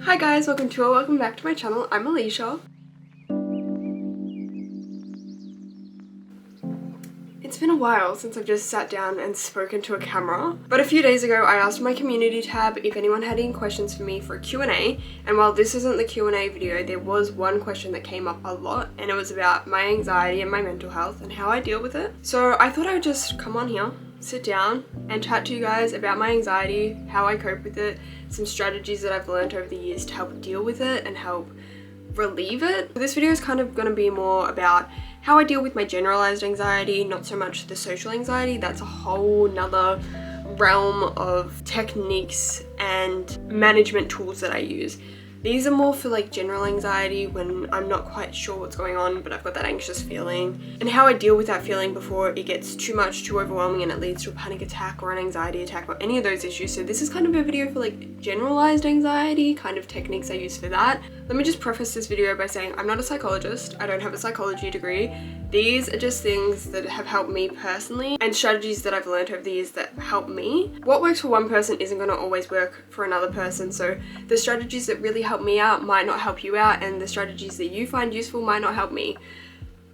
Hi guys, welcome back to my channel. I'm Alicia. It's been a while since I've just sat down and spoken to a camera, but a few days ago I asked my community tab if anyone had any questions for me for a Q&A, and while this isn't the Q&A video, there was one question that came up a lot, and it was about my anxiety and my mental health and how I deal with it. So I thought I would just come on here, sit down and chat to you guys about my anxiety, how I cope with it, some strategies that I've learned over the years to help deal with it and help relieve it. This video is kind of going to be more about how I deal with my generalized anxiety, not so much the social anxiety. That's a whole nother realm of techniques and management tools that I use. These are more for like general anxiety when I'm not quite sure what's going on, but I've got that anxious feeling, and how I deal with that feeling before it gets too much, too overwhelming, and it leads to a panic attack or an anxiety attack or any of those issues. So this is kind of a video for like generalized anxiety, kind of techniques I use for that. Let me just preface this video by saying I'm not a psychologist. I don't have a psychology degree. These are just things that have helped me personally and strategies that I've learned over the years that help me. What works for one person isn't going to always work for another person. So the strategies that really help me out might not help you out, and the strategies that you find useful might not help me.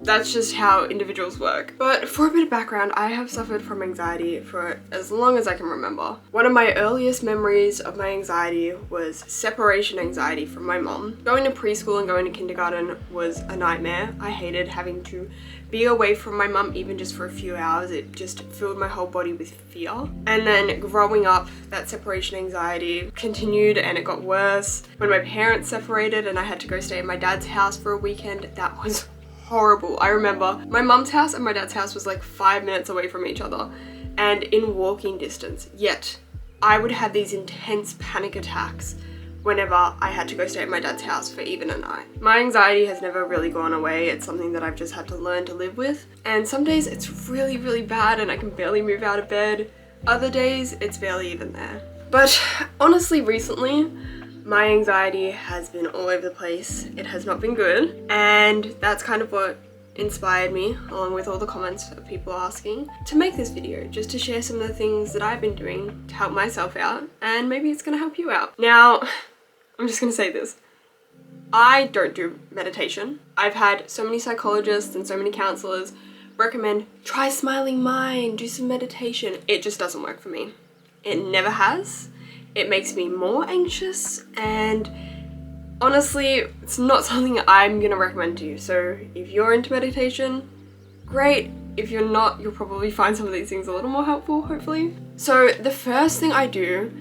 That's just how individuals work. But for a bit of background, I have suffered from anxiety for as long as I can remember. One of my earliest memories of my anxiety was separation anxiety from my mom. Going to preschool and going to kindergarten was a nightmare. I hated having to be away from my mum even just for a few hours. It just filled my whole body with fear. And then growing up, that separation anxiety continued and it got worse. When my parents separated and I had to go stay at my dad's house for a weekend, that was horrible. I remember my mum's house and my dad's house was like 5 minutes away from each other and in walking distance, yet I would have these intense panic attacks whenever I had to go stay at my dad's house for even a night. My anxiety has never really gone away. It's something that I've just had to learn to live with, and some days it's really, really bad and I can barely move out of bed. Other days it's barely even there. But honestly, recently my anxiety has been all over the place. It has not been good, and that's kind of what inspired me, along with all the comments of people asking, to make this video, just to share some of the things that I've been doing to help myself out, and maybe it's gonna help you out. Now, I'm just gonna say this. I don't do meditation. I've had so many psychologists and so many counselors recommend, try Smiling Mind, do some meditation. It just doesn't work for me. It never has. It makes me more anxious, and honestly, it's not something I'm gonna recommend to you. So if you're into meditation, great. If you're not, you'll probably find some of these things a little more helpful, hopefully. So the first thing I do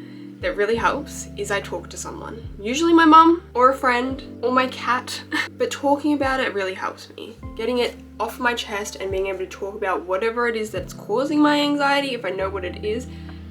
that really helps is I talk to someone. Usually my mum or a friend or my cat, but talking about it really helps me. Getting it off my chest and being able to talk about whatever it is that's causing my anxiety, if I know what it is,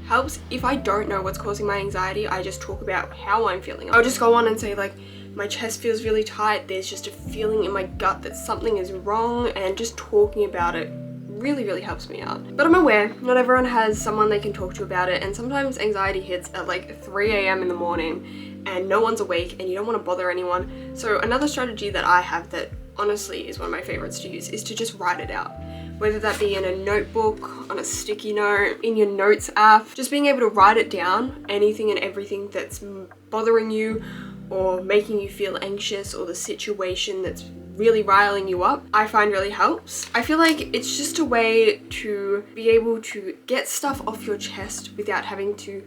helps. If I don't know what's causing my anxiety, I just talk about how I'm feeling. I'll just go on and say like, my chest feels really tight, there's just a feeling in my gut that something is wrong, and just talking about it really, really helps me out. But I'm aware not everyone has someone they can talk to about it, and sometimes anxiety hits at like 3 a.m. in the morning and no one's awake and you don't want to bother anyone. So another strategy that I have that honestly is one of my favorites to use is to just write it out. Whether that be in a notebook, on a sticky note, in your notes app, just being able to write it down, anything and everything that's bothering you or making you feel anxious, or the situation that's really riling you up, I find really helps. I feel like it's just a way to be able to get stuff off your chest without having to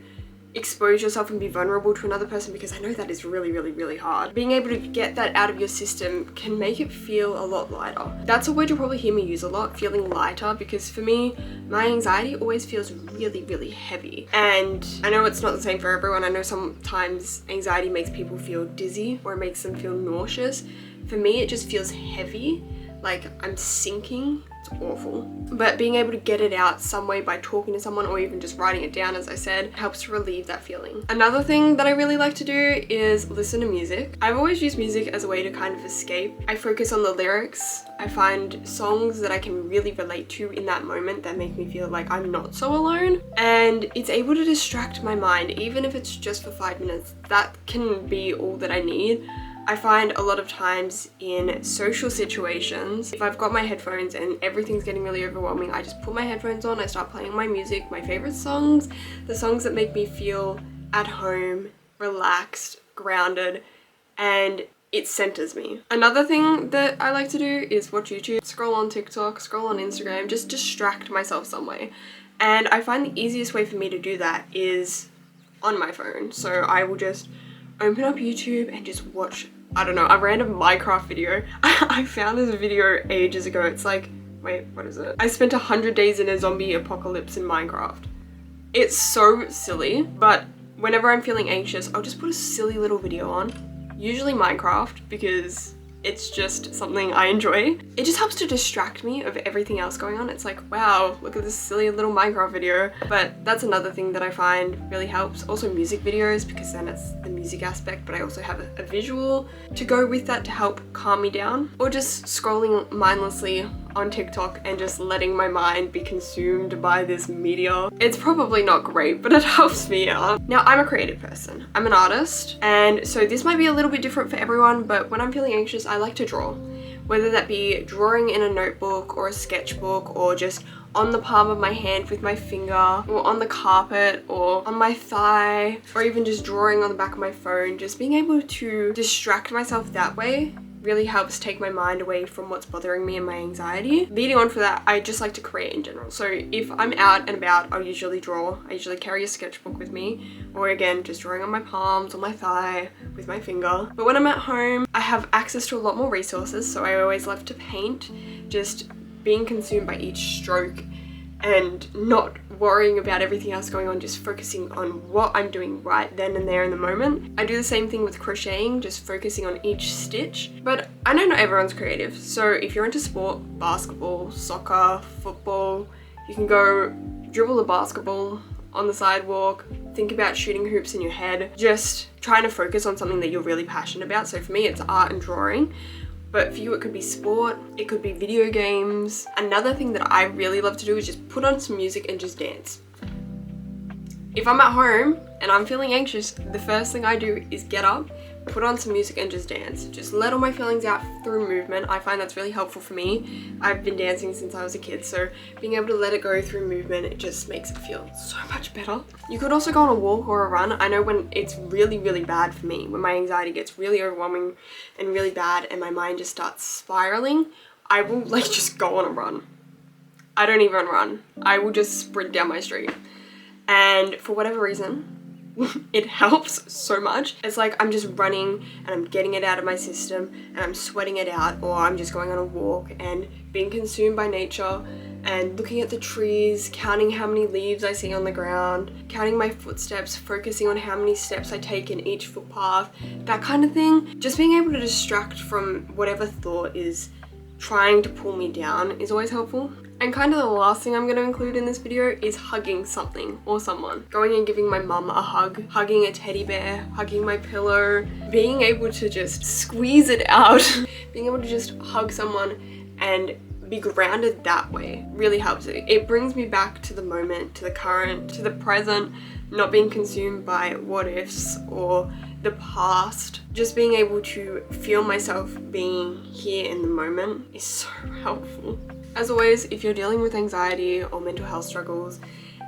expose yourself and be vulnerable to another person, because I know that is really, really, really hard. Being able to get that out of your system can make it feel a lot lighter. That's a word you'll probably hear me use a lot, feeling lighter, because for me, my anxiety always feels really, really heavy. And I know it's not the same for everyone. I know sometimes anxiety makes people feel dizzy or it makes them feel nauseous. For me, it just feels heavy, like I'm sinking. It's awful. But being able to get it out some way by talking to someone or even just writing it down, as I said, helps to relieve that feeling. Another thing that I really like to do is listen to music. I've always used music as a way to kind of escape. I focus on the lyrics. I find songs that I can really relate to in that moment that make me feel like I'm not so alone. And it's able to distract my mind, even if it's just for 5 minutes. That can be all that I need. I find a lot of times in social situations, if I've got my headphones and everything's getting really overwhelming, I just put my headphones on, I start playing my music, my favorite songs, the songs that make me feel at home, relaxed, grounded, and it centers me. Another thing that I like to do is watch YouTube, scroll on TikTok, scroll on Instagram, just distract myself some way. And I find the easiest way for me to do that is on my phone. So I will just open up YouTube and just watch, I don't know, a random Minecraft video. I found this video ages ago. It's like, wait, what is it? I spent 100 days in a zombie apocalypse in Minecraft. It's so silly, but whenever I'm feeling anxious, I'll just put a silly little video on. Usually Minecraft, because it's just something I enjoy. It just helps to distract me of everything else going on. It's like, wow, look at this silly little Minecraft video. But that's another thing that I find really helps. Also music videos, because then it's the music aspect, but I also have a visual to go with that to help calm me down. Or just scrolling mindlessly on TikTok and just letting my mind be consumed by this media. It's probably not great, but it helps me out. Now, I'm a creative person. I'm an artist, and so this might be a little bit different for everyone, but when I'm feeling anxious, I like to draw. Whether that be drawing in a notebook or a sketchbook, or just on the palm of my hand with my finger, or on the carpet, or on my thigh, or even just drawing on the back of my phone. Just being able to distract myself that way really helps take my mind away from what's bothering me and my anxiety. Leading on for that, I just like to create in general. So if I'm out and about, I'll usually draw. I usually carry a sketchbook with me, or again, just drawing on my palms, on my thigh, with my finger. But when I'm at home, I have access to a lot more resources, so I always love to paint, just being consumed by each stroke and not worrying about everything else going on, just focusing on what I'm doing right then and there in the moment. I do the same thing with crocheting, just focusing on each stitch. But I know not everyone's creative, so if you're into sport, basketball, soccer, football, you can go dribble a basketball on the sidewalk, think about shooting hoops in your head, just trying to focus on something that you're really passionate about. So for me, it's art and drawing. But for you, it could be sport, it could be video games. Another thing that I really love to do is just put on some music and just dance. If I'm at home and I'm feeling anxious, the first thing I do is get up, put on some music and just dance. Just let all my feelings out through movement. I find that's really helpful for me. I've been dancing since I was a kid, so being able to let it go through movement, it just makes it feel so much better. You could also go on a walk or a run. I know when it's really, really bad for me, when my anxiety gets really overwhelming and really bad and my mind just starts spiraling, I will like just go on a run. I don't even run. I will just sprint down my street. And for whatever reason, it helps so much. It's like I'm just running and I'm getting it out of my system and I'm sweating it out, or I'm just going on a walk and being consumed by nature and looking at the trees, counting how many leaves I see on the ground, counting my footsteps, focusing on how many steps I take in each footpath, that kind of thing. Just being able to distract from whatever thought is trying to pull me down is always helpful. And kind of the last thing I'm going to include in this video is hugging something or someone. Going and giving my mum a hug, hugging a teddy bear, hugging my pillow, being able to just squeeze it out, being able to just hug someone and be grounded that way really helps. It brings me back to the moment, to the current, to the present, not being consumed by what ifs or the past. Just being able to feel myself being here in the moment is so helpful. As always, if you're dealing with anxiety or mental health struggles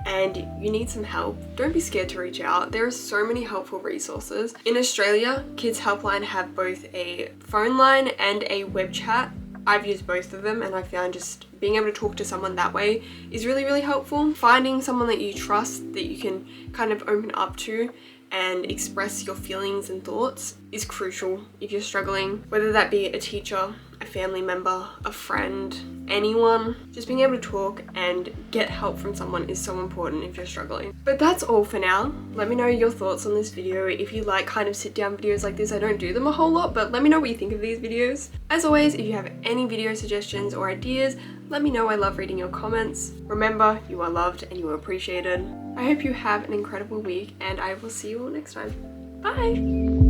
and you need some help, don't be scared to reach out. There are so many helpful resources. In Australia, Kids Helpline have both a phone line and a web chat. I've used both of them and I found just being able to talk to someone that way is really, really helpful. Finding someone that you trust, that you can kind of open up to and express your feelings and thoughts is crucial if you're struggling, whether that be a teacher, a family member, a friend, anyone. Just being able to talk and get help from someone is so important if you're struggling. But that's all for now. Let me know your thoughts on this video. If you like kind of sit down videos like this, I don't do them a whole lot, but let me know what you think of these videos. As always, if you have any video suggestions or ideas, let me know. I love reading your comments. Remember, you are loved and you are appreciated. I hope you have an incredible week and I will see you all next time. Bye!